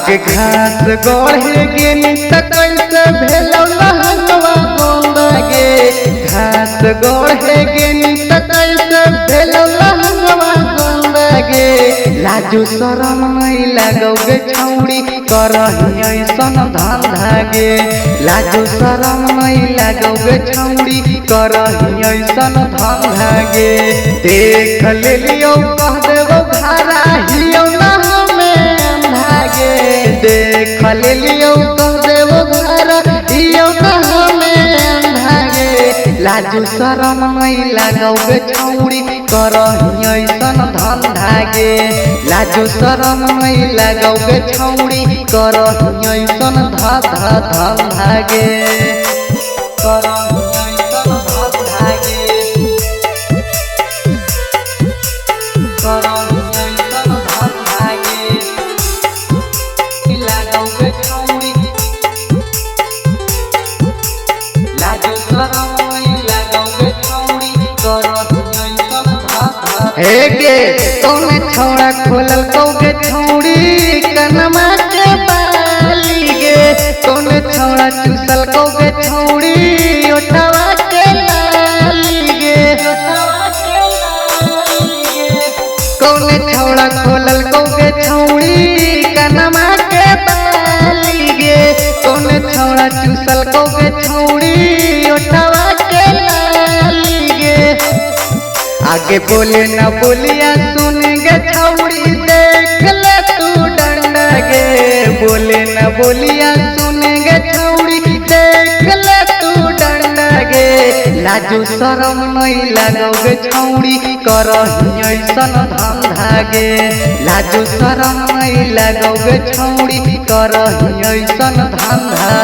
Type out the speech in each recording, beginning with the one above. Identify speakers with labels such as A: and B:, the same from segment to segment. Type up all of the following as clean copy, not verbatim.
A: आगे घास गढ़े गेनी त कैसे भेलौ लहंगवा गोंदा गे। घास गढ़े गेनी त कैसे भेलौ लहंगवा गोंदा गे। लाजू शरम नहीं लागौ गे छौड़ी करही ऐसन धंधा गे। लाजू शरम नहीं लागौ गे छौड़ी करही ऐसन धंधा गे। देख लेलियो कह देबो घरा हियो ना हमें अंधा गे। देख लेलियो कह देबो घरा हियो ना हमें अंधा गे। लाजू शरम नहीं लागौ गे छौड़ी करही ऐसन धंधा गे। लाजू शरम नहीं लागौ गे छौड़ी करही ऐसन धंधा गे। गे तोने छौड़ा खोलल कौगे छौड़ी कनमा के बाली गे। तोने छौड़ा चूसल कौगे छौड़ी ओठवा के लाली गे। तोने छौड़ा खोलल कौगे छौड़ी कनमा के बाली गे। तोने छौड़ा चूसल कौगे छौड़ी ओठवा के लाली गे। आगे बोले न बोलिया सुन गे छौड़ी देख ले तू डंडा गे। बोले न बोलिया सुन गे छौड़ी देख ले तू डंडा गे। लाजू शरम नहीं लागौ गे छौड़ी करही ऐसन धंधा गे। लाजू शरम नहीं लागौ गे छौड़ी करही ऐसन धंधा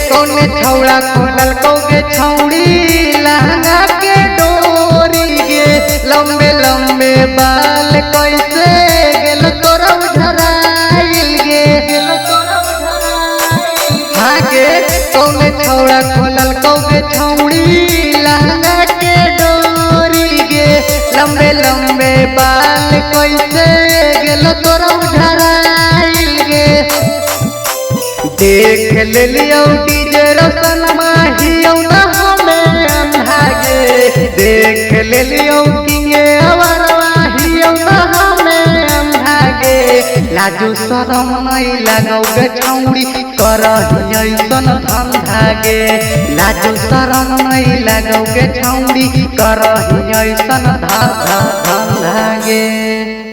A: तोने छौड़ा खोलल कौगे छौड़ी लहंगा के डोरी गे। लंबे लंबे बाल कैसे गेल तोरा झराइल गे। हाँ गे तोने छौड़ा खोलल कौगे छौड़ी लहंगा के डोरी गे। लंबे लंबे बाल कैसे गेल तोरा झराइल गे। देख लेलियो डीजे रसन माहियो ना हमें अंधा गे। देख लेलियो किंगे अवरवा हियो ना हमें अंधा गे। लाजू शरम नहीं लागौ गे छौड़ी करही ऐसन धंधा गे। लाजू शरम नहीं लागौ गे छौड़ी करही ऐसन धंधा गे।